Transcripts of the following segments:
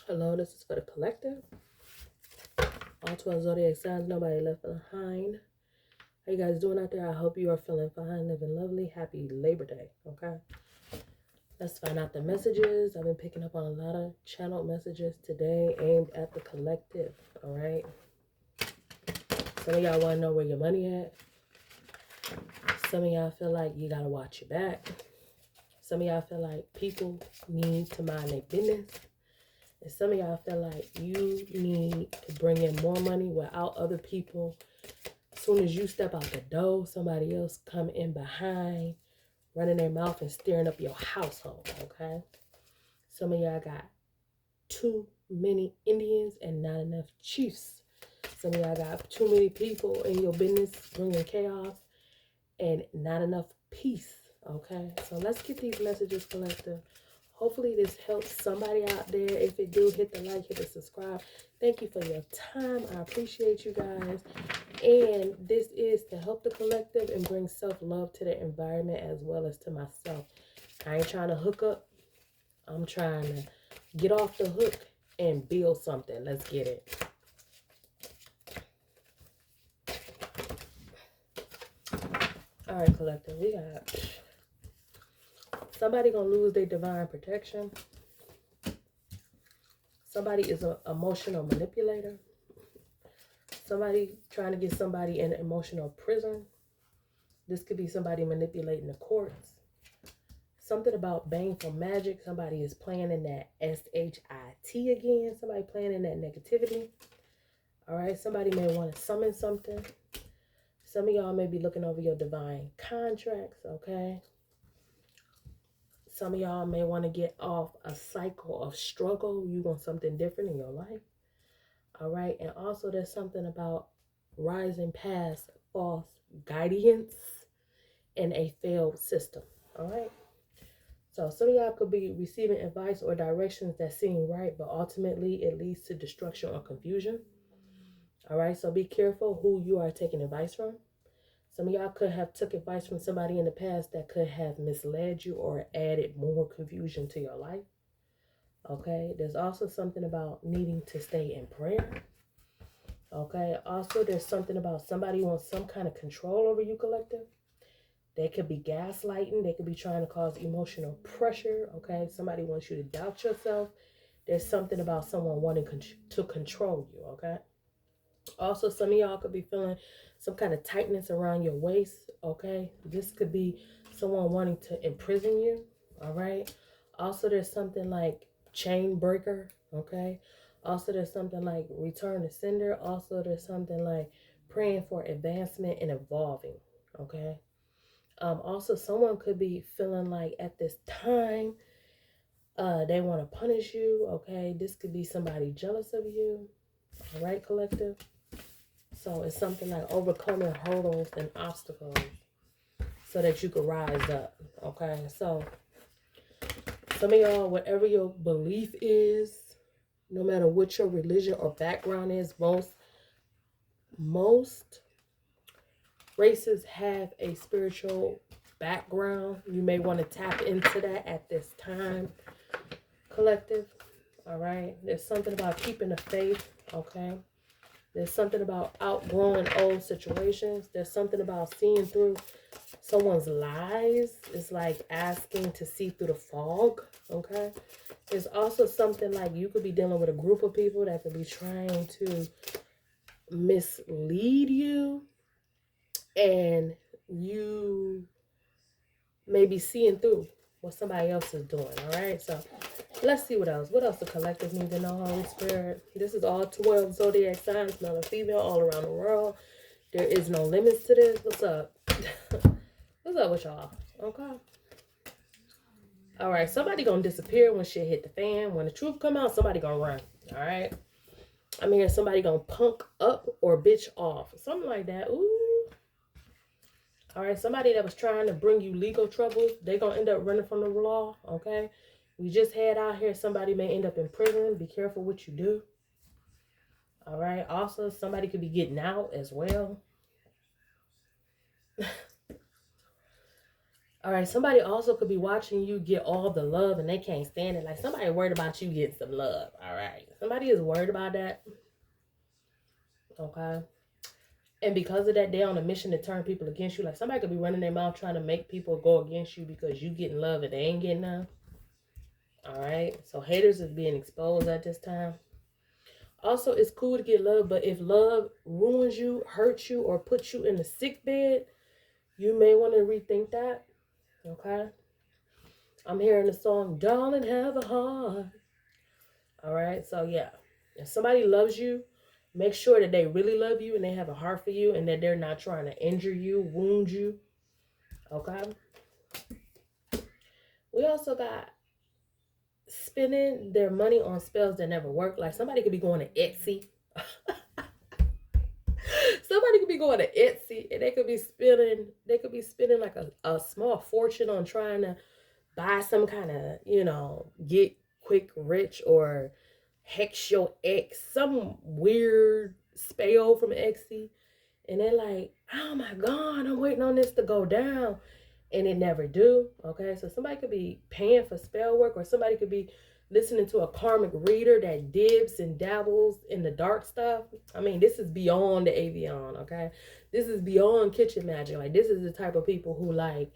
Hello, this is for the collective. All 12 zodiac signs, nobody left behind. How you guys doing out there? I hope you are feeling fine, living lovely. Happy Labor Day, okay? Let's find out the messages. I've been picking up on a lot of channeled messages today aimed at the collective, all right? Some of y'all want to know where your money at. Some of y'all feel like you got to watch your back. Some of y'all feel like people need to mind their business. And some of y'all feel like you need to bring in more money without other people. As soon as you step out the door, somebody else come in behind, running their mouth and stirring up your household, okay? Some of y'all got too many Indians and not enough chiefs. Some of y'all got too many people in your business bringing chaos and not enough peace, okay? So let's get these messages collective. Hopefully this helps somebody out there. If it do, hit the like, hit the subscribe. Thank you for your time. I appreciate you guys. And this is to help the collective and bring self-love to the environment as well as to myself. I ain't trying to hook up. I'm trying to get off the hook and build something. Let's get it. All right, collective. We got somebody gonna lose their divine protection. Somebody is an emotional manipulator. Somebody trying to get somebody in an emotional prison. This could be somebody manipulating the courts. Something about baneful magic. Somebody is playing in that S-H-I-T again. Somebody playing in that negativity. All right. Somebody may want to summon something. Some of y'all may be looking over your divine contracts. Okay. Some of y'all may want to get off a cycle of struggle. You want something different in your life. All right. And also there's something about rising past false guidance in a failed system. All right. So some of y'all could be receiving advice or directions that seem right, but ultimately it leads to destruction or confusion. All right. So be careful who you are taking advice from. Some of y'all could have took advice from somebody in the past that could have misled you or added more confusion to your life. Okay. There's also something about needing to stay in prayer. Okay. Also, there's something about somebody wants some kind of control over you, collective. They could be gaslighting. They could be trying to cause emotional pressure. Okay. Somebody wants you to doubt yourself. There's something about someone wanting to control you. Okay. Also, some of y'all could be feeling some kind of tightness around your waist. Okay. This could be someone wanting to imprison you. All right. Also, there's something like chain breaker. Okay. Also, there's something like return to sender. Also, there's something like praying for advancement and evolving. Okay. Also, someone could be feeling like at this time, they want to punish you. Okay. This could be somebody jealous of you. All right, collective. So it's something like overcoming hurdles and obstacles so that you can rise up. Okay. So some of y'all, whatever your belief is, no matter what your religion or background is, most races have a spiritual background. You may want to tap into that at this time, collective. All right. There's something about keeping the faith. Okay. There's something about outgrowing old situations. There's something about seeing through someone's lies. It's like asking to see through the fog. Okay. There's also something like you could be dealing with a group of people that could be trying to mislead you, and you may be seeing through what somebody else is doing. All right. So let's see what else. What else the collective need to know, Holy Spirit? This is all 12 zodiac signs, male and female, all around the world. There is no limits to this. What's up? What's up with y'all? Okay. All right. Somebody gonna disappear when shit hit the fan. When the truth come out, somebody gonna run. All right. I'm hearing somebody gonna punk up or bitch off. Something like that. Ooh. All right. Somebody that was trying to bring you legal trouble, they gonna end up running from the law. Okay. We just had out here, somebody may end up in prison. Be careful what you do. All right. Also, somebody could be getting out as well. All right, somebody also could be watching you get all the love and they can't stand it. Like somebody worried about you getting some love. All right, somebody is worried about that. Okay, and because of that, they're on a mission to turn people against you. Like somebody could be running their mouth trying to make people go against you because you getting love and they ain't getting none. All right, so haters is being exposed at this time. Also, it's cool to get love, but if love ruins you, hurts you, or puts you in the sick bed, you may want to rethink that. Okay, I'm hearing the song "Darling Have a Heart." All right, so yeah, if somebody loves you, make sure that they really love you and they have a heart for you and that they're not trying to injure you, wound you. Okay, we also got spending their money on spells that never work. Like somebody could be going to Etsy. Somebody could be going to Etsy and they could be spending like a small fortune on trying to buy some kind of, get quick rich or hex your ex, some weird spell from Etsy. And they're like, oh my God, I'm waiting on this to go down. And it never do. Okay. So somebody could be paying for spell work, or somebody could be listening to a karmic reader that dibs and dabbles in the dark stuff. I mean, this is beyond the avion. Okay. This is beyond kitchen magic. Like this is the type of people who like,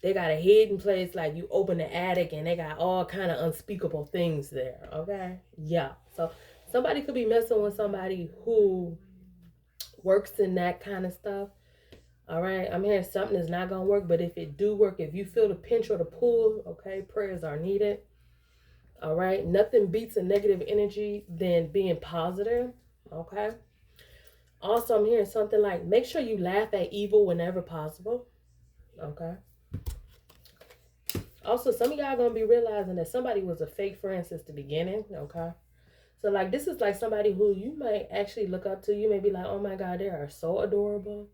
they got a hidden place, like you open the attic and they got all kind of unspeakable things there. Okay. Yeah. So somebody could be messing with somebody who works in that kind of stuff. All right, I'm hearing something is not gonna work, but if it do work, if you feel the pinch or the pull, okay, prayers are needed. All right, nothing beats a negative energy than being positive. Okay. Also, I'm hearing something like make sure you laugh at evil whenever possible. Okay. Also, some of y'all gonna be realizing that somebody was a fake friend since the beginning. Okay. So like this is like somebody who you might actually look up to. You may be like, oh my God, they are so adorable.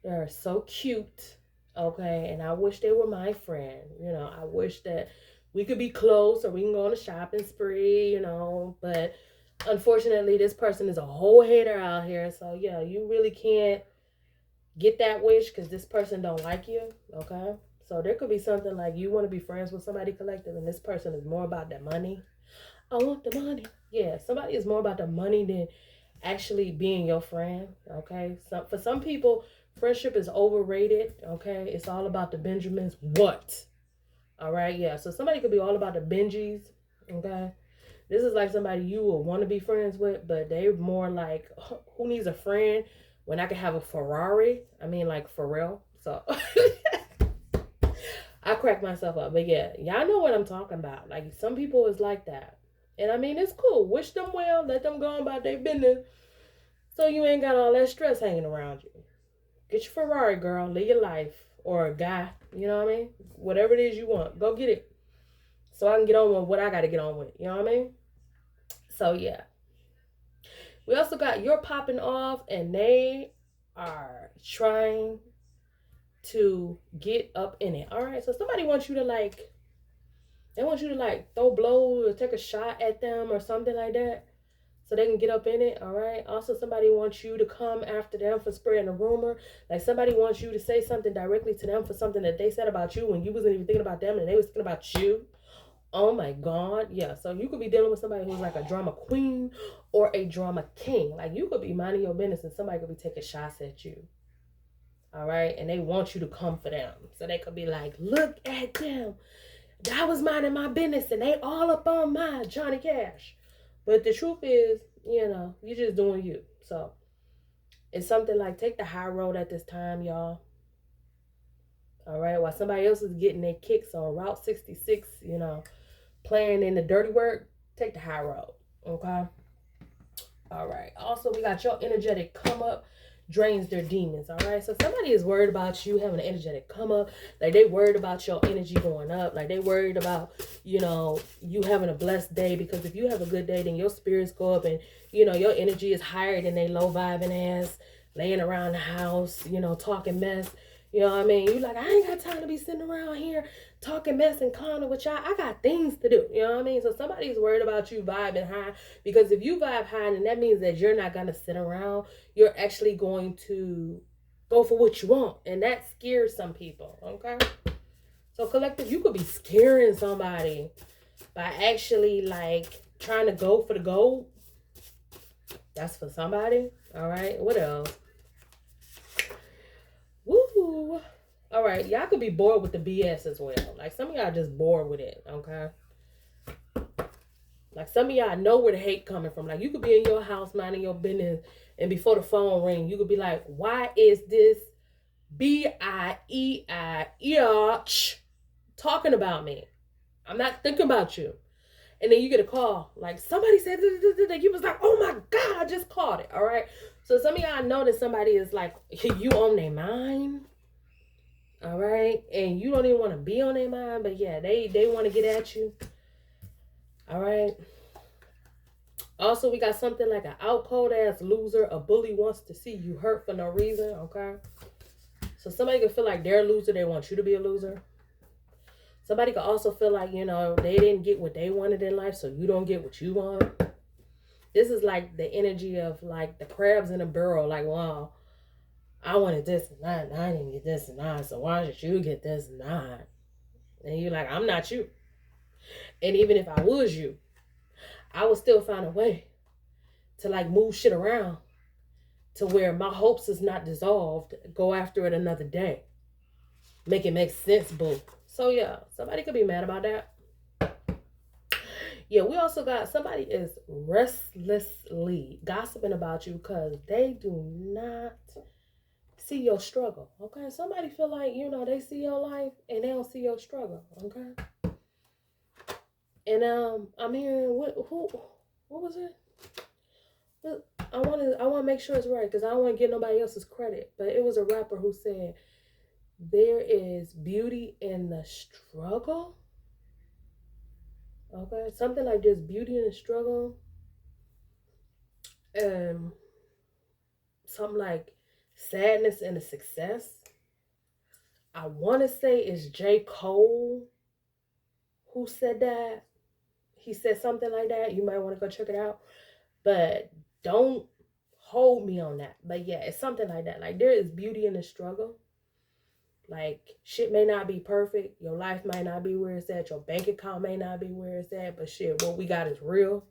They're so cute. Okay. And I wish they were my friend. I wish that we could be close or we can go on a shopping spree. But unfortunately, this person is a whole hater out here. So yeah, you really can't get that wish because this person don't like you. Okay. So there could be something like you want to be friends with somebody collective and this person is more about the money. I want the money. Yeah, somebody is more about the money than actually being your friend. Okay. So for some people, friendship is overrated. Okay. It's all about the Benjamins. What? All right. Yeah. So somebody could be all about the Benjis. Okay. This is like somebody you will want to be friends with, but they're more like, who needs a friend when I can have a Ferrari? I mean, like for real. So I crack myself up. But yeah, y'all know what I'm talking about. Like some people is like that. And I mean, it's cool. Wish them well. Let them go on about their business. So you ain't got all that stress hanging around you. Get your Ferrari, girl. Live your life. Or a guy. You know what I mean? Whatever it is you want. Go get it. So I can get on with what I got to get on with. You know what I mean? So yeah. We also got you're popping off and they are trying to get up in it. All right. So somebody wants you to like, they want you to like throw blows or take a shot at them or something like that so they can get up in it. All right. Also, somebody wants you to come after them for spreading a rumor. Like somebody wants you to say something directly to them for something that they said about you when you wasn't even thinking about them and they was thinking about you. Oh my God. Yeah. So you could be dealing with somebody who's like a drama queen or a drama king. Like you could be minding your business and somebody could be taking shots at you. All right. And they want you to come for them. So they could be like, look at them. I was minding my business and they all up on my Johnny Cash. But the truth is, you're just doing you. So it's something like take the high road at this time, y'all. All right. While somebody else is getting their kicks on Route 66, playing in the dirty work, take the high road. Okay. All right. Also, we got your energetic come up drains their demons. All right. So somebody is worried about you having an energetic come up. Like they worried about your energy going up. Like they worried about, you having a blessed day, because if you have a good day, then your spirits go up and, your energy is higher than they low vibing ass laying around the house, talking mess. You know what I mean? You like, I ain't got time to be sitting around here talking mess and clowning with y'all. I got things to do. You know what I mean? So somebody's worried about you vibing high, because if you vibe high, then that means that you're not going to sit around. You're actually going to go for what you want. And that scares some people. Okay? So collective, you could be scaring somebody by actually like trying to go for the gold. That's for somebody. All right. What else? Woo. All right. Y'all could be bored with the BS as well. Like some of y'all just bored with it. Okay. Like some of y'all know where the hate coming from. Like you could be in your house minding your business, and before the phone ring, you could be like, "Why is this BIEIEACH talking about me? I'm not thinking about you." And then you get a call, like somebody said that you was like, "Oh my God, I just called it." All right. So some of y'all know that somebody is like you on their mind. All right, and you don't even want to be on their mind, but yeah, they want to get at you. All right. Also, we got something like an out cold ass loser. A bully wants to see you hurt for no reason. Okay. So somebody could feel like they're a loser. They want you to be a loser. Somebody could also feel like, they didn't get what they wanted in life, so you don't get what you want. This is like the energy of like the crabs in a barrel. Like, wow, I wanted this and that, and I didn't get this and that, so why should you get this and that? And you're like, I'm not you. And even if I was you, I would still find a way to like move shit around to where my hopes is not dissolved. Go after it another day. Make it make sense, boo. So yeah, somebody could be mad about that. Yeah, we also got somebody is restlessly gossiping about you because they do not see your struggle. Okay, somebody feel like they see your life and they don't see your struggle. Okay, and I'm hearing what was it? I want to make sure it's right because I don't want to get nobody else's credit. But it was a rapper who said there is beauty in the struggle. Okay, something like this: beauty in the struggle, and something like sadness in the success. I want to say it's J. Cole who said that. He said something like that. You might want to go check it out, but don't hold me on that. But yeah, it's something like that. Like there is beauty in the struggle. Like shit may not be perfect. Your life might not be where it's at. Your bank account may not be where it's at. But shit, what we got is real.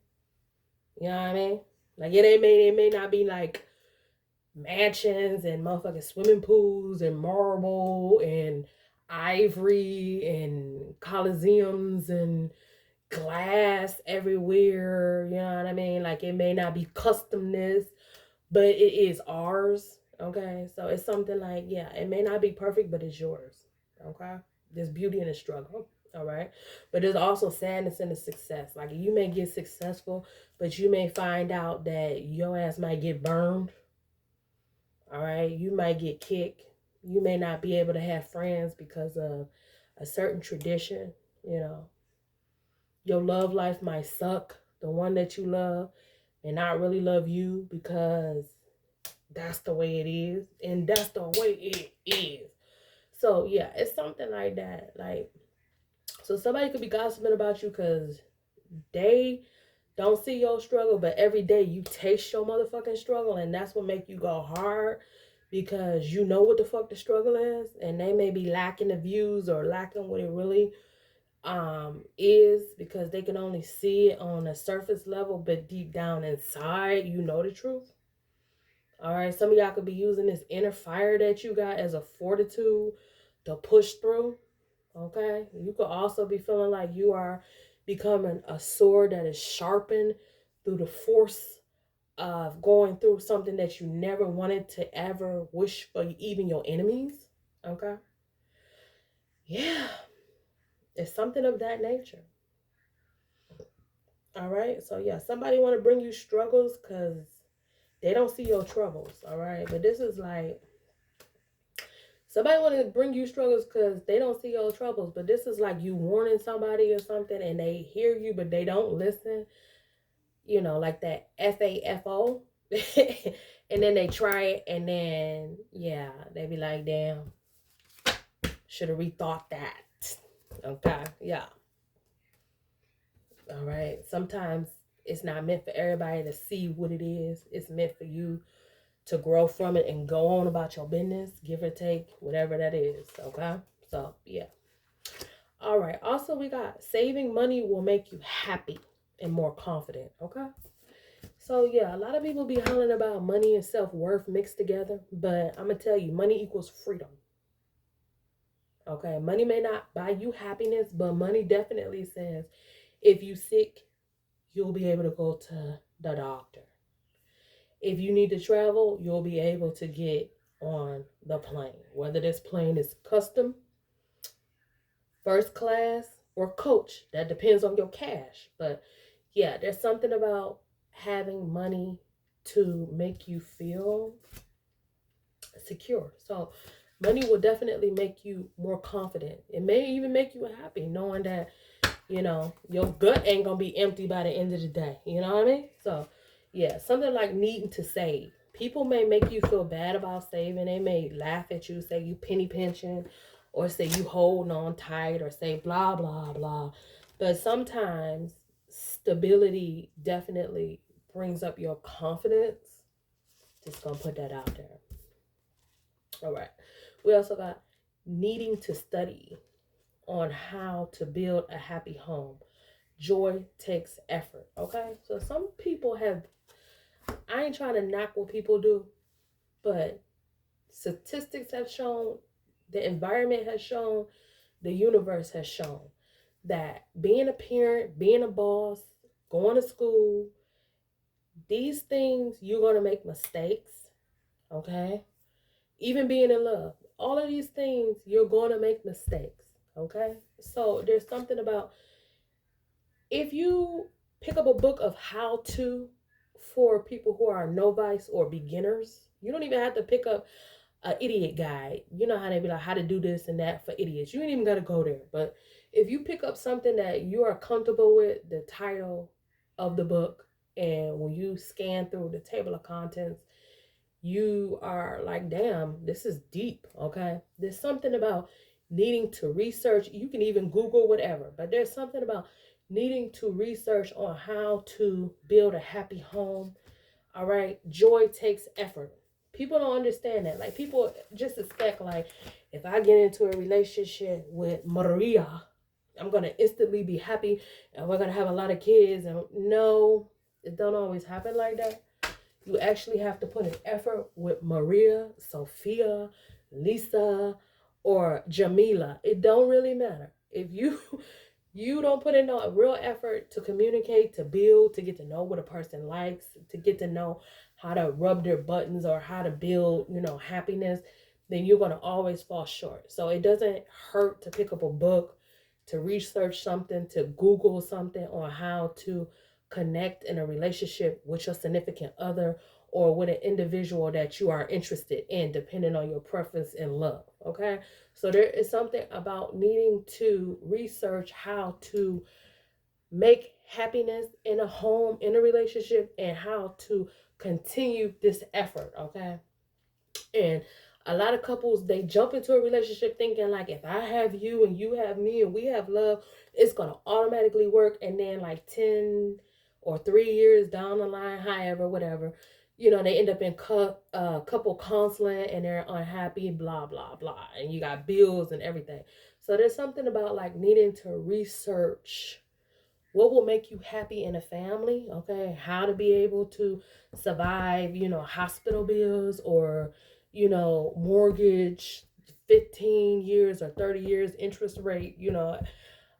You know what I mean? Like it may not be like mansions and motherfucking swimming pools and marble and ivory and coliseums and glass everywhere. You know what I mean? Like it may not be customness, but it is ours. Okay, so it's something like, yeah, it may not be perfect, but it's yours. Okay, there's beauty in the struggle. All right, but there's also sadness in the success. Like you may get successful, but you may find out that your ass might get burned. All right, you might get kicked. You may not be able to have friends because of a certain tradition. You know, your love life might suck. The one that you love may not really love you because that's the way it is, and that's the way it is. So yeah, it's something like that. Like, so somebody could be gossiping about you because they don't see your struggle, but every day you taste your motherfucking struggle, and that's what make you go hard because you know what the fuck the struggle is, and they may be lacking the views or lacking what it really is because they can only see it on a surface level, but deep down inside, you know the truth. All right, some of y'all could be using this inner fire that you got as a fortitude to push through. Okay, you could also be feeling like you are becoming a sword that is sharpened through the force of going through something that you never wanted to ever wish for even your enemies. Okay, yeah, it's something of that nature. All right, so yeah, somebody want to bring you struggles because they don't see your troubles. All right, but this is like somebody want to bring you struggles because they don't see your troubles, but this is like you warning somebody or something and they hear you, but they don't listen. Like that FAFO. And then they try it and then, yeah, they be like, damn, should have rethought that. Okay, yeah. All right. Sometimes it's not meant for everybody to see what it is, it's meant for you to grow from it and go on about your business, give or take, whatever that is. Okay, so yeah. All right. Also, we got saving money will make you happy and more confident. Okay. So yeah, a lot of people be hollering about money and self-worth mixed together, but I'm gonna tell you, money equals freedom. Okay, money may not buy you happiness, but money definitely says if you sick, you'll be able to go to the doctor. If you need to travel, you'll be able to get on the plane. Whether this plane is custom, first class, or coach, that depends on your cash. But yeah, there's something about having money to make you feel secure. So money will definitely make you more confident. It may even make you happy knowing that, your gut ain't gonna be empty by the end of the day. You know what I mean? So yeah, something like needing to save. People may make you feel bad about saving. They may laugh at you, say you penny pinching, or say you holding on tight, or say blah blah blah. But sometimes stability definitely brings up your confidence. Just gonna put that out there. All right. We also got needing to study on how to build a happy home. Joy takes effort. Okay. So some people have, I ain't trying to knock what people do, but statistics have shown, the environment has shown, the universe has shown that being a parent, being a boss, going to school, these things, you're going to make mistakes. Okay. Even being in love, all of these things, you're going to make mistakes. Okay. So there's something about, if you pick up a book of how to for people who are novice or beginners, you don't even have to pick up an idiot guide. You know how they be like, how to do this and that for idiots. You ain't even got to go there. But if you pick up something that you are comfortable with, the title of the book, and when you scan through the table of contents, you are like, damn, this is deep. Okay. There's something about needing to research. You can even Google whatever, but there's something about needing to research on how to build a happy home. All right. Joy takes effort. People don't understand that. Like, people just expect, like, if I get into a relationship with Maria, I'm going to instantly be happy and we're going to have a lot of kids. And no, it don't always happen like that. You actually have to put an effort with Maria, Sophia, Lisa, or Jamila. It don't really matter. If you you don't put in a real effort to communicate, to build, to get to know what a person likes, to get to know how to rub their buttons or how to build, happiness, then you're going to always fall short. So it doesn't hurt to pick up a book, to research something, to Google something on how to connect in a relationship with your significant other or with an individual that you are interested in, depending on your preference and love. Okay. So there is something about needing to research how to make happiness in a home, in a relationship, and how to continue this effort. Okay. And a lot of couples, they jump into a relationship thinking like, if I have you and you have me and we have love, it's going to automatically work. And then like 10 or 3 years down the line, however, whatever, they end up in couple counseling and they're unhappy, blah, blah, blah. And you got bills and everything. So there's something about like needing to research what will make you happy in a family, okay? How to be able to survive, hospital bills or, mortgage, 15 years or 30 years interest rate,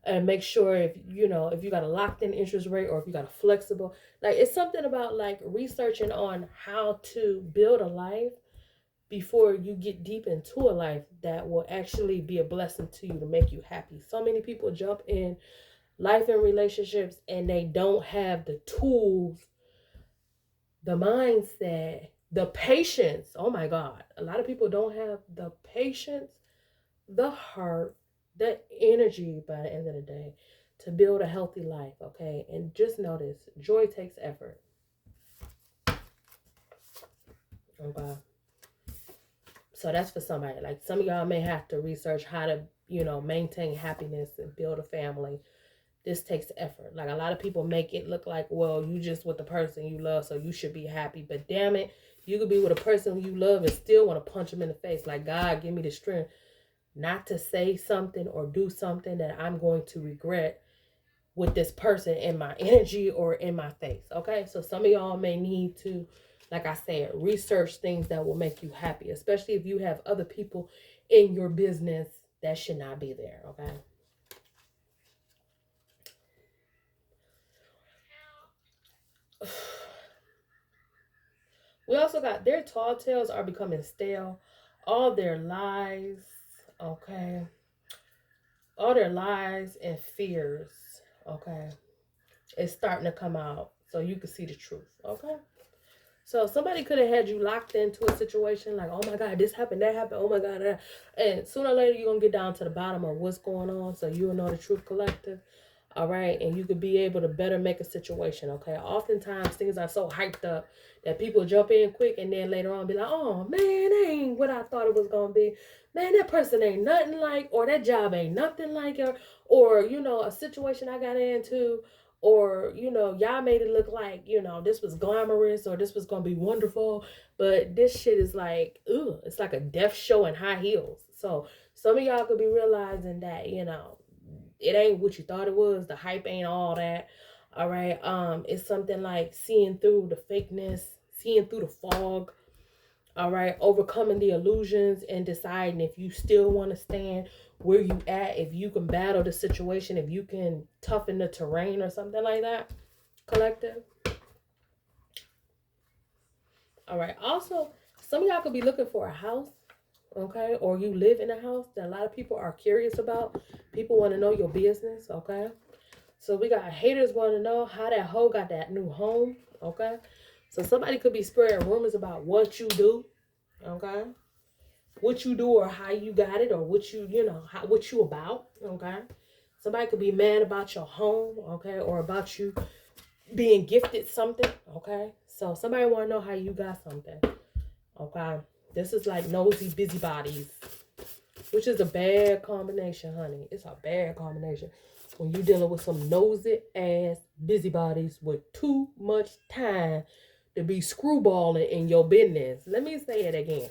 and make sure if you got a locked in interest rate or if you got a flexible, like, it's something about like researching on how to build a life before you get deep into a life that will actually be a blessing to you to make you happy. So many people jump in life and relationships and they don't have the tools, the mindset, the patience. Oh my God. A lot of people don't have the patience, the heart, the energy by the end of the day to build a healthy life. Okay. And just notice, joy takes effort. Okay. So that's for somebody. Like, some of y'all may have to research how to, maintain happiness and build a family. This takes effort. Like, a lot of people make it look like, well, you just with the person you love, so you should be happy. But damn it, you could be with a person you love and still want to punch them in the face. Like, God, give me the strength not to say something or do something that I'm going to regret with this person in my energy or in my face. Okay, so some of y'all may need to, like I said, research things that will make you happy, especially if you have other people in your business that should not be there. Okay. We also got their tall tales are becoming stale. All their lies, okay, all their lies and fears, okay, it's starting to come out so you can see the truth, okay? So somebody could have had you locked into a situation like, oh my God, this happened, that happened, oh my God, that. And sooner or later you're gonna get down to the bottom of what's going on, so you'll know the truth collective. All right, and you could be able to better make a situation. Okay, oftentimes things are so hyped up that people jump in quick, and then later on be like, oh man, that ain't what I thought it was gonna be. Man, that person ain't nothing like, or that job ain't nothing like, or you know, a situation I got into, or you know, y'all made it look like, you know, this was glamorous or this was gonna be wonderful, but this shit is like, ugh, it's like a death show in high heels. So some of y'all could be realizing that, you know, it ain't what you thought it was. The hype ain't all that. All right. It's something like seeing through the fakeness, seeing through the fog. All right, overcoming the illusions and deciding if you still want to stand where you at, if you can battle the situation, if you can toughen the terrain or something like that. Collective. All right. Also, some of y'all could be looking for a house, okay, or you live in a house that a lot of people are curious about. People want to know your business, okay. So we got haters want to know how that hoe got that new home, okay. So somebody could be spreading rumors about what you do, okay, what you do or how you got it or what you know, how, what you about, okay. Somebody could be mad about your home, okay, or about you being gifted something, okay. So somebody want to know how you got something, okay. This is like nosy busybodies, which is a bad combination, honey. It's a bad combination when you're dealing with some nosy ass busybodies with too much time to be screwballing in your business. Let me say it again.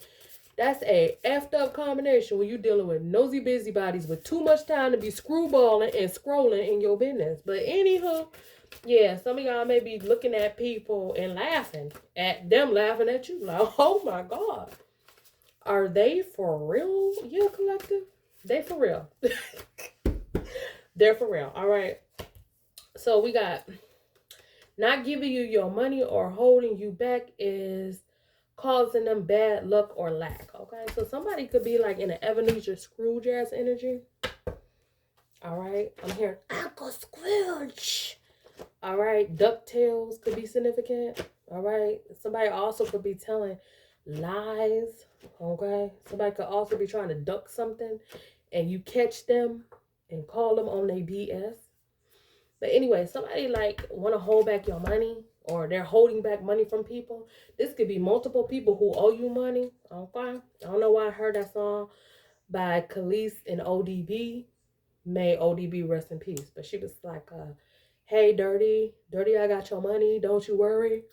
That's a effed up combination when you're dealing with nosy busybodies with too much time to be screwballing and scrolling in your business. But anywho, yeah, some of y'all may be looking at people and laughing at them, laughing at you. Like, oh my God. Are they for real? Yeah, collective. They for real. They're for real. All right. So we got not giving you your money or holding you back is causing them bad luck or lack. Okay. So somebody could be like in an Ebenezer Scrooge ass energy. All right. I'm hearing Uncle Scrooge. All right. DuckTales could be significant. All right. Somebody also could be telling lies. Okay. Somebody could also be trying to duck something and you catch them and call them on their BS. But anyway, somebody like want to hold back your money or they're holding back money from people. This could be multiple people who owe you money. Okay. I don't know why I heard that song by Khalees and ODB. May ODB rest in peace. But she was like, hey, Dirty, I got your money. Don't you worry.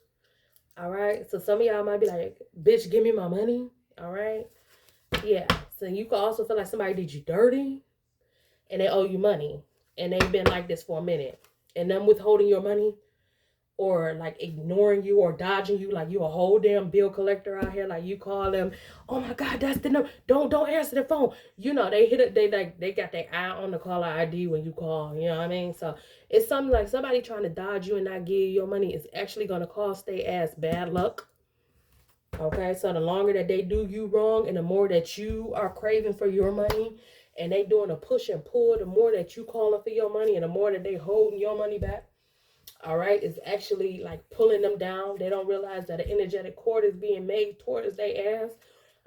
All right. So some of y'all might be like, bitch, give me my money. All right. Yeah. So you could also feel like somebody did you dirty and they owe you money. And they've been like this for a minute. And them withholding your money or like ignoring you or dodging you like you a whole damn bill collector out here. Like you call them, oh my God, that's the number. Don't answer the phone. You know, they hit it, they got their eye on the caller ID when you call. You know what I mean? So it's something like somebody trying to dodge you and not give you your money is actually gonna cost their ass bad luck. Okay, so the longer that they do you wrong and the more that you are craving for your money and they doing a push and pull, the more that you calling for your money and the more that they holding your money back, all right, it's actually like pulling them down. They don't realize that an energetic cord is being made towards their ass,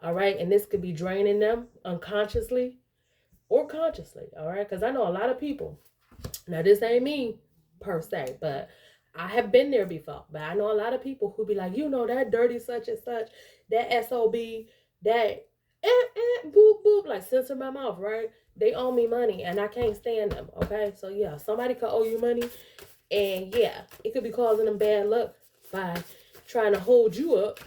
all right, and this could be draining them unconsciously or consciously, all right, because I know a lot of people. Now, this ain't me per se, but I have been there before. But I know a lot of people who be like, you know, that dirty such and such, that SOB, that boop, boop, like censor my mouth, right? They owe me money and I can't stand them, okay? So, yeah, somebody could owe you money. And, yeah, it could be causing them bad luck by trying to hold you up.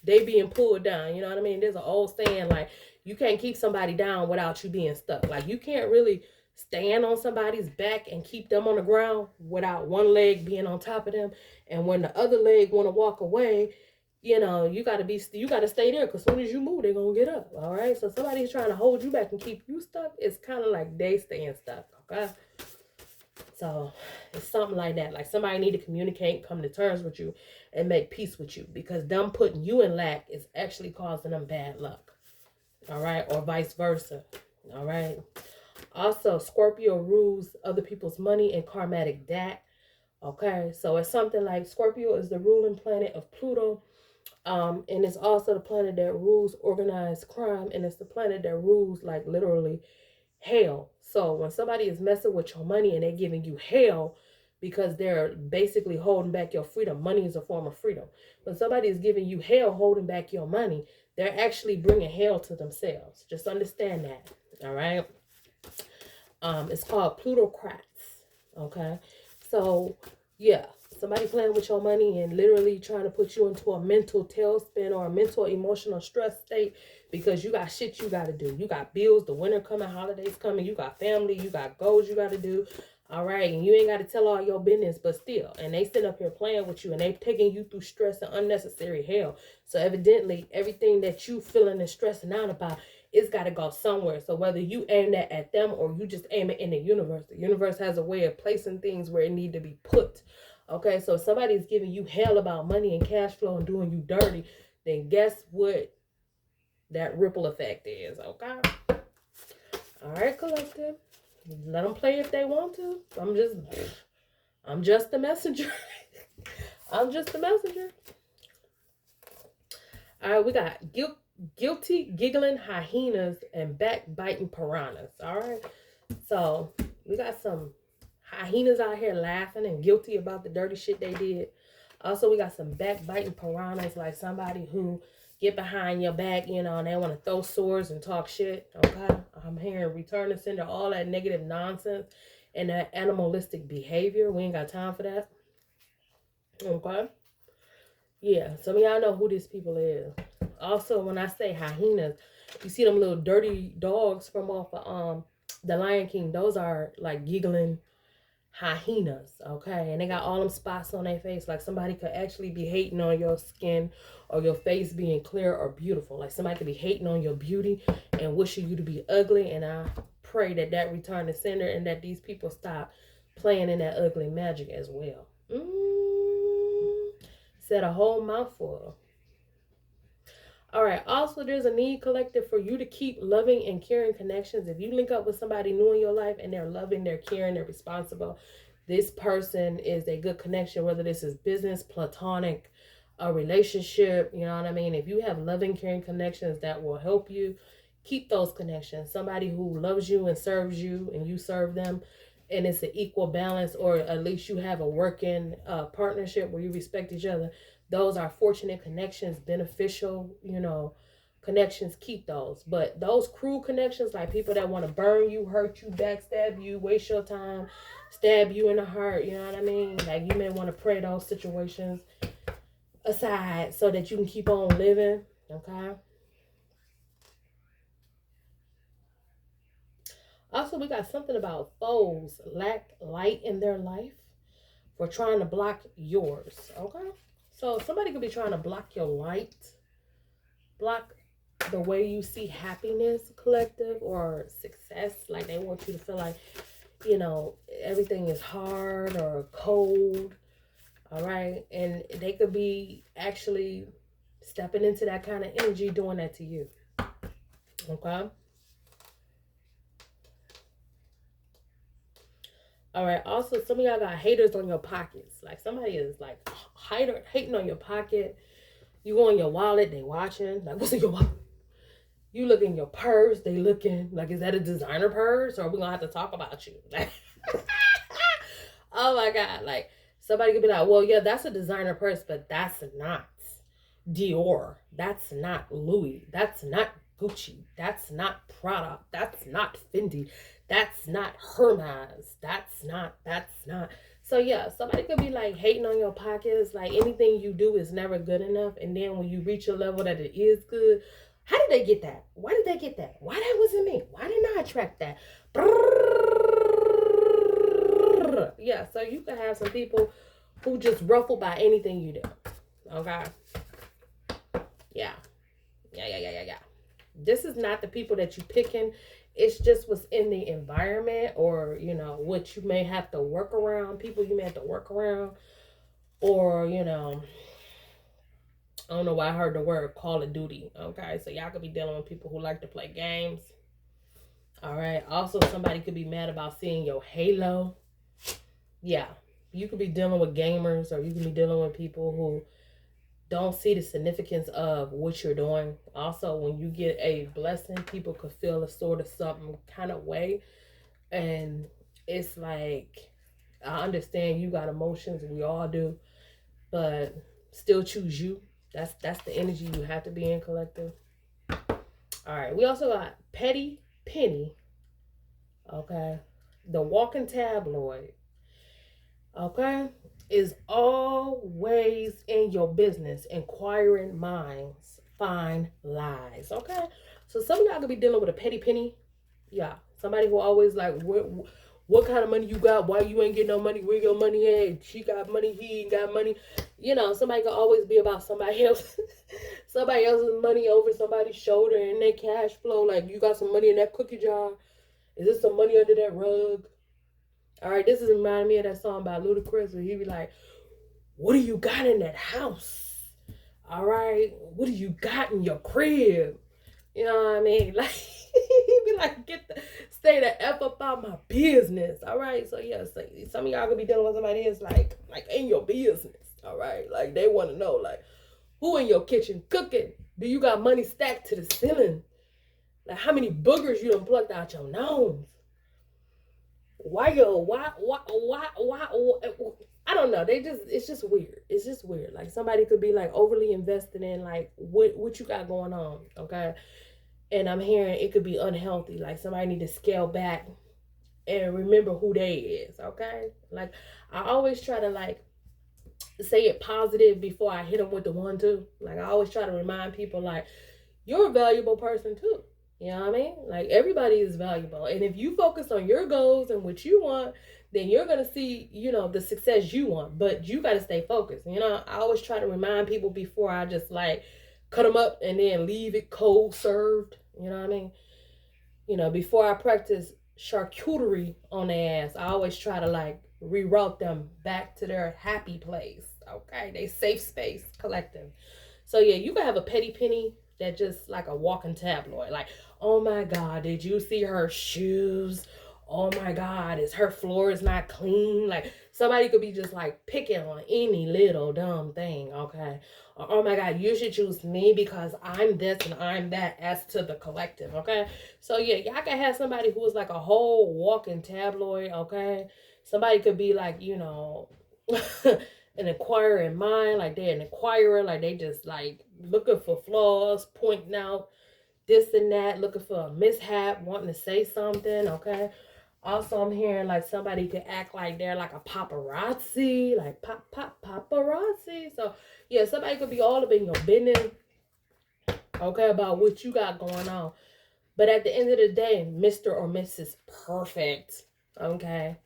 They being pulled down, you know what I mean? There's an old saying like, You can't keep somebody down without you being stuck. Like, you can't really stand on somebody's back and keep them on the ground without one leg being on top of them. And when the other leg want to walk away, you got to stay there, because as soon as you move, they're going to get up. All right. So somebody's trying to hold you back and keep you stuck. It's kind of like they staying stuck. Okay. So it's something like that. Like, somebody need to communicate, come to terms with you, and make peace with you, because them putting you in lack is actually causing them bad luck. All right. Or vice versa. All right. Also, Scorpio rules other people's money and karmatic debt. Okay, so it's something like Scorpio is the ruling planet of Pluto, and it's also the planet that rules organized crime, and it's the planet that rules, like, literally hell. So when somebody is messing with your money and they're giving you hell because they're basically holding back your freedom, money is a form of freedom. When somebody is giving you hell holding back your money, they're actually bringing hell to themselves. Just understand that. All right. It's called plutocrats. Okay. So yeah, somebody playing with your money and literally trying to put you into a mental tailspin or a mental emotional stress state, because you got shit you got to do. You got bills, the winter coming, holidays coming, you got family, you got goals you got to do. All right. And you ain't got to tell all your business, but still. And they sit up here playing with you, and they taking you through stress and unnecessary hell. So evidently, everything that you feeling and stressing out about, it's got to go somewhere. So whether you aim that at them or you just aim it in the universe has a way of placing things where it need to be put. Okay, so if somebody's giving you hell about money and cash flow and doing you dirty, then guess what that ripple effect is. Okay. All right, collective. Let them play if they want to. I'm just the messenger. I'm just the messenger. All right, we got guilty giggling hyenas and backbiting piranhas. All right, so we got some hyenas out here laughing and guilty about the dirty shit they did. Also, we got some backbiting piranhas, like somebody who get behind your back, and they want to throw swords and talk shit. Okay, I'm hearing return to sender, all that negative nonsense and that animalistic behavior. We ain't got time for that. Okay. Yeah, some of y'all know who these people is. Also, when I say hyenas, you see them little dirty dogs from off of the Lion King. Those are like giggling hyenas, okay? And they got all them spots on their face, like somebody could actually be hating on your skin or your face being clear or beautiful. Like somebody could be hating on your beauty and wishing you to be ugly. And I pray that return to sender and that these people stop playing in that ugly magic as well. Said a whole mouthful. All right. Also, there's a need, collective, for you to keep loving and caring connections. If you link up with somebody new in your life and they're loving, they're caring, they're responsible, this person is a good connection, whether this is business, platonic, a relationship, you know what I mean? If you have loving, caring connections that will help you, keep those connections. Somebody who loves you and serves you and you serve them, and it's an equal balance, or at least you have a working partnership where you respect each other. Those are fortunate connections, beneficial, connections. Keep those. But those cruel connections, like people that want to burn you, hurt you, backstab you, waste your time, stab you in the heart, you know what I mean? Like, you may want to pray those situations aside so that you can keep on living. Okay. Also, we got something about foes lack light in their life for trying to block yours. Okay. So somebody could be trying to block your light, block the way you see happiness, collective, or success. Like, they want you to feel like, everything is hard or cold. All right. And they could be actually stepping into that kind of energy, doing that to you. Okay. All right. Also, some of y'all got haters on your pockets. Like, somebody is like hating on your pocket. You go in your wallet, they watching. Like, what's in your wallet? You look in your purse, they looking. Like, is that a designer purse? Or are we gonna have to talk about you? Like, oh my God. Like, somebody could be like, well, yeah, that's a designer purse, but that's not Dior. That's not Louis. That's not Gucci. That's not Prada. That's not Fendi. That's not Hermes. That's not. So yeah, somebody could be like hating on your pockets. Like, anything you do is never good enough. And then when you reach a level that it is good, How did they get that? Why did they get that? Why that wasn't me? Why didn't I attract that? Yeah, so you can have some people who just ruffled by anything you do. Okay. Yeah. Yeah. This is not the people that you picking. It's just what's in the environment, or what you may have to work around. People you may have to work around, or I don't know why I heard the word Call of Duty. Okay, so y'all could be dealing with people who like to play games. All right. Also, somebody could be mad about seeing your halo. Yeah, you could be dealing with gamers, or you can be dealing with people who don't see the significance of what you're doing. Also, when you get a blessing, people could feel a sort of something kind of way. And it's like, I understand you got emotions, we all do, but still choose you. That's the energy you have to be in, collective. All right, we also got Petty Penny. Okay, the walking tabloid. Okay, is always in your business. Inquiring minds find lies. Okay, so some of y'all could be dealing with a petty penny. Yeah, somebody who always like, what kind of money you got? Why you ain't getting no money? Where your money at? She got money, he ain't got money. Somebody could always be about somebody else, somebody else's money over somebody's shoulder and their cash flow. Like, you got some money in that cookie jar. Is this some money under that rug? All right, this is reminding me of that song by Ludacris where he be like, what do you got in that house? All right, what do you got in your crib? You know what I mean? Like, he be like, stay the F up out my business. All right, so yeah, so some of y'all could be dealing with somebody that's like in your business. All right, like they want to know, like, who in your kitchen cooking? Do you got money stacked to the ceiling? Like, how many boogers you done plucked out your nose? Why? I don't know. It's just weird. It's just weird. Like, somebody could be like overly invested in like what you got going on. Okay. And I'm hearing it could be unhealthy. Like, somebody need to scale back and remember who they is. Okay. Like, I always try to like say it positive before I hit them with the 1-2. Like, I always try to remind people like, you're a valuable person too. You know what I mean? Like, everybody is valuable. And if you focus on your goals and what you want, then you're going to see, the success you want. But you got to stay focused. I always try to remind people before I just like cut them up and then leave it cold served. You know what I mean? Before I practice charcuterie on their ass, I always try to like reroute them back to their happy place. Okay? They safe space, collective. So yeah, you can have a petty penny that just like a walking tabloid. Like, oh my God, did you see her shoes? Oh my God, her floor is not clean? Like, somebody could be just like picking on any little dumb thing, okay? Or, oh my God, you should choose me because I'm this and I'm that, as to the collective, okay? So yeah, y'all can have somebody who is like a whole walking tabloid, okay? Somebody could be like, an inquiring mind, like they're an inquirer, like they just like looking for flaws, pointing out this and that, looking for a mishap, wanting to say something, okay? Also, I'm hearing like somebody could act like they're like a paparazzi, like paparazzi. So yeah, somebody could be all up in your business, okay, about what you got going on. But at the end of the day, Mr. or Mrs. Perfect, okay?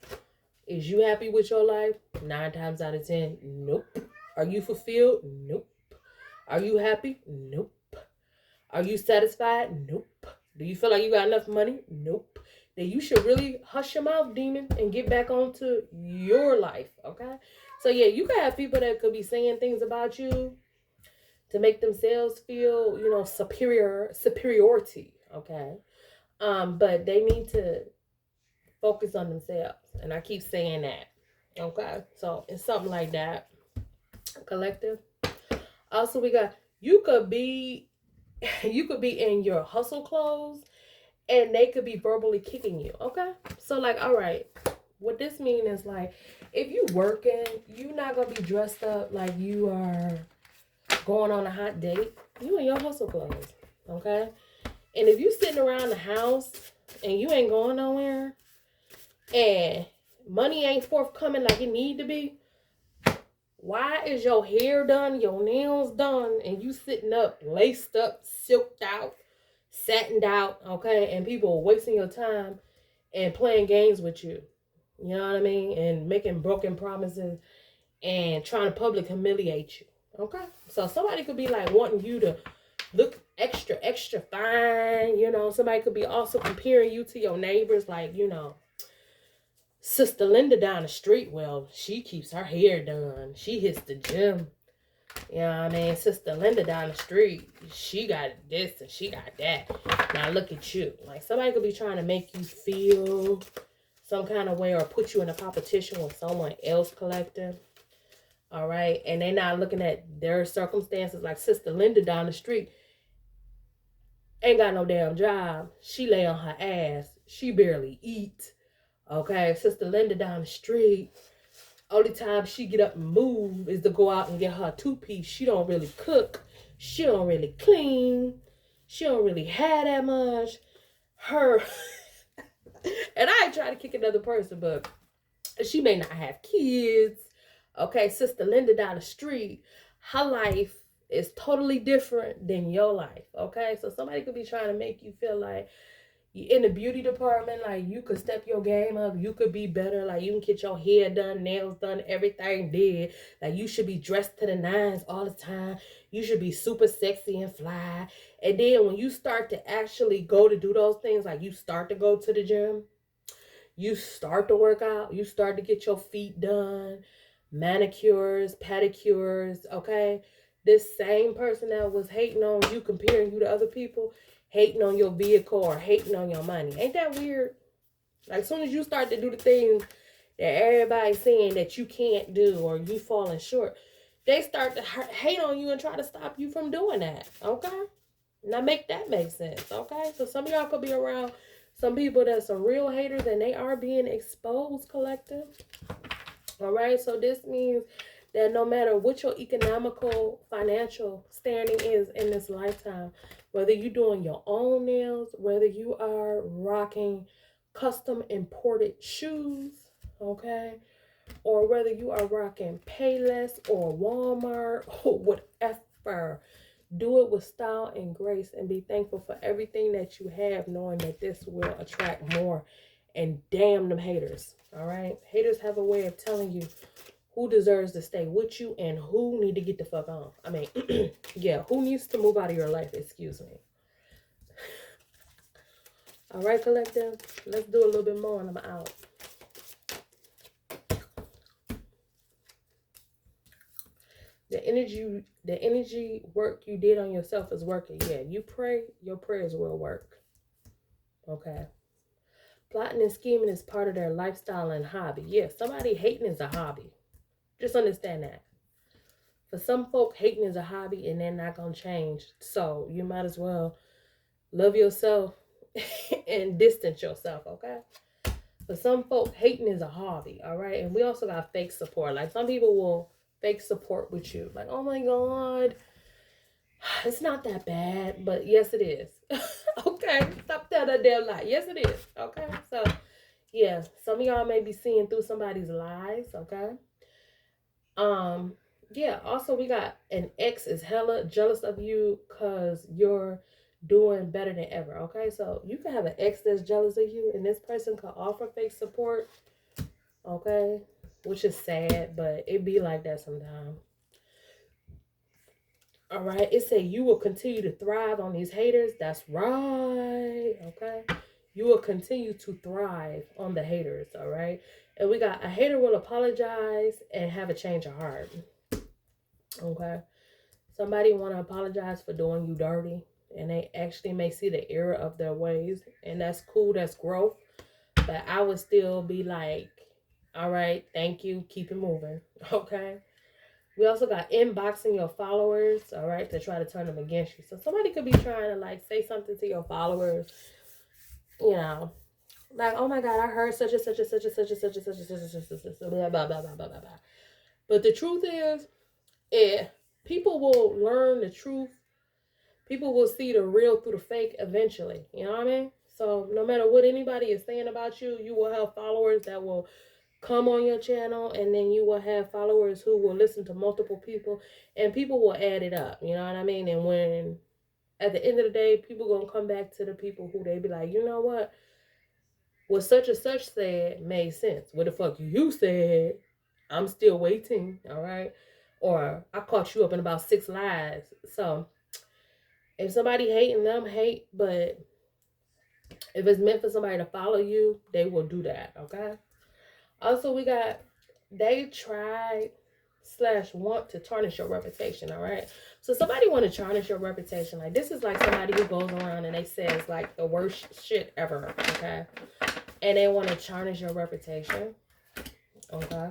Is you happy with your life? 9 times out of 10, nope. Are you fulfilled? Nope. Are you happy? Nope. Are you satisfied? Nope. Do you feel like you got enough money? Nope. Then you should really hush your mouth, demon, and get back onto your life, okay? So yeah, you can have people that could be saying things about you to make themselves feel, superiority, okay? But they need to focus on themselves. And I keep saying that. Okay. So it's something like that. Collective. Also, we got you could be in your hustle clothes and they could be verbally kicking you. Okay. So like, all right. What this means is like, if you working, you're not gonna be dressed up like you are going on a hot date. You in your hustle clothes. Okay. And if you sitting around the house and you ain't going nowhere, and money ain't forthcoming like it need to be, Why is your hair done, your nails done, and you sitting up, laced up, silked out, satined out, okay? And people wasting your time and playing games with you. You know what I mean? And making broken promises and trying to public humiliate you. Okay? So somebody could be like wanting you to look extra, extra fine. You know, somebody could be also comparing you to your neighbors, like, you know, Sister Linda down the street. Well, she keeps her hair done. She hits the gym. You know what I mean? Sister Linda down the street, she got this and she got that. Now look at you. Like somebody could be trying to make you feel some kind of way or put you in a competition with someone else collecting. All right. And they're not looking at their circumstances. Like Sister Linda down the street ain't got no damn job. She lay on her ass. She barely eat. Okay. Sister Linda down the street, only time she get up and move is to go out and get her two-piece. She don't really cook. She don't really clean. She don't really have that much. Her and I ain't trying to kick another person, but she may not have kids. Okay, Sister Linda down the street, her life is totally different than your life. Okay, so somebody could be trying to make you feel like you in the beauty department, like you could step your game up, you could be better, like you can get your hair done, nails done, everything did. Like you should be dressed to the nines all the time. You should be super sexy and fly. And then when you start to actually go to do those things, like you start to go to the gym, you start to work out, you start to get your feet done, manicures, pedicures, okay? This same person that was hating on you, comparing you to other people, hating on your vehicle or hating on your money. Ain't that weird? Like, as soon as you start to do the things that everybody's saying that you can't do or you falling short, they start to hate on you and try to stop you from doing that, okay? Now make that make sense, okay? So some of y'all could be around some people that's some real haters and they are being exposed, collective. All right, so this means that no matter what your economical, financial standing is in this lifetime, whether you're doing your own nails, whether you are rocking custom imported shoes, okay, or whether you are rocking Payless or Walmart or whatever, do it with style and grace and be thankful for everything that you have, knowing that this will attract more. And damn them haters. All right. Haters have a way of telling you who deserves to stay with you and who need to get the fuck on. I mean, yeah, who needs to move out of your life? Excuse me. All right, collective. Let's do a little bit more and I'm out. The energy work you did on yourself is working. Yeah, you pray, your prayers will work. Okay. Plotting and scheming is part of their lifestyle and hobby. Yeah, somebody hating is a hobby. Just understand that. For some folk, hating is a hobby and they're not going to change. So you might as well love yourself and distance yourself, okay? For some folk, hating is a hobby, all right? And we also got fake support. Like some people will fake support with you. Like, oh my God, it's not that bad. But yes, it is. Okay? Stop telling that damn lie. Yes, it is. Okay? So, yeah, some of y'all may be seeing through somebody's lies, okay? Yeah, also we got an ex is hella jealous of you because you're doing better than ever, okay? So you can have an ex that's jealous of you and this person can offer fake support, okay? Which is sad, but it be like that sometimes. All right, it say you will continue to thrive on these haters. That's right, okay? You will continue to thrive on the haters, all right? And we got a hater will apologize and have a change of heart, okay? Somebody want to apologize for doing you dirty, and they actually may see the error of their ways, and that's cool, that's growth. But I would still be like, all right, thank you, keep it moving, okay? We also got inboxing your followers, all right, to try to turn them against you. So somebody could be trying to like say something to your followers, you know, like, oh my God, I heard such and such and such and such and such and such and such and such and such, blah blah blah blah blah blah blah. But the truth is, people will learn the truth. People will see the real through the fake eventually. You know what I mean? So no matter what anybody is saying about you, you will have followers that will come on your channel, and then you will have followers who will listen to multiple people, and people will add it up. You know what I mean? And when at the end of the day, people gonna come back to the people who they be like, you know what such and such said made sense. What the fuck you said, I'm still waiting. All right, or I caught you up in about 6 lies. So if somebody hating, them hate, but if it's meant for somebody to follow you, they will do that. Okay. Also, we got they tried slash want to tarnish your reputation. All right. So somebody want to tarnish your reputation. Like, this is like somebody who goes around and they says like the worst shit ever. Okay. And they want to tarnish your reputation. Okay.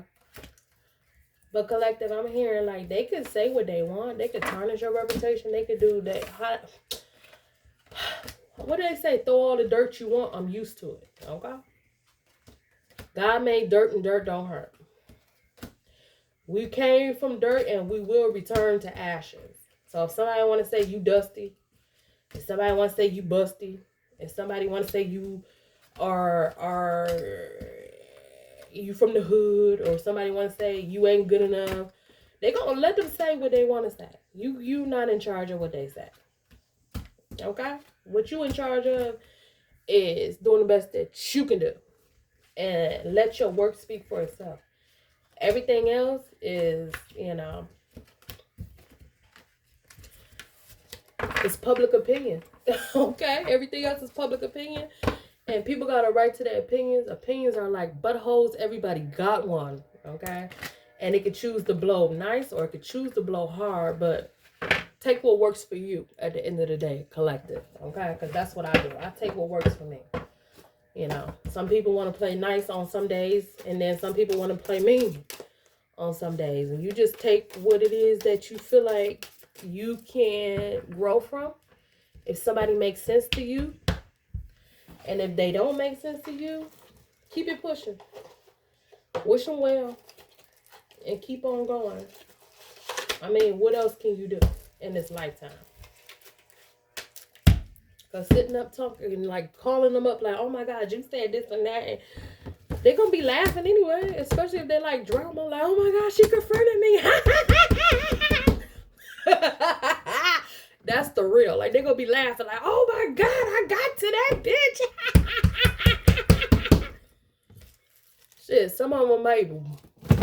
But collective, I'm hearing like they could say what they want. They could tarnish your reputation. They could do that. What do they say? Throw all the dirt you want. I'm used to it. Okay. God made dirt, and dirt don't hurt. We came from dirt, and we will return to ashes. So if somebody want to say you dusty, if somebody want to say you busty, if somebody want to say you are you from the hood, or somebody want to say you ain't good enough, they gonna let them say what they want to say. You not in charge of what they say. Okay? What you in charge of is doing the best that you can do, and let your work speak for itself. Everything else is, it's public opinion. Okay? Everything else is public opinion. And people got a right to their opinions. Opinions are like buttholes. Everybody got one. Okay? And it could choose to blow nice, or it could choose to blow hard. But take what works for you at the end of the day, collective. Okay? Because that's what I do. I take what works for me. Some people want to play nice on some days, and then some people want to play mean on some days. And you just take what it is that you feel like you can grow from. If somebody makes sense to you, and if they don't make sense to you, keep it pushing. Wish them well, and keep on going. I mean, what else can you do in this lifetime? Because sitting up talking and like calling them up like, oh my God, you said this and that, and they're going to be laughing anyway, especially if they like drama, like, oh my God, she confronted me. That's the real. Like, they're going to be laughing like, oh my God, I got to that bitch. Shit, some of them might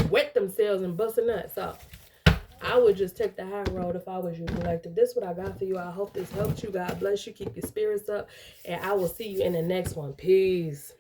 wet themselves and bust a nut. So I would just take the high road if I was you, collective. This is what I got for you. I hope this helped you. God bless you. Keep your spirits up. And I will see you in the next one. Peace.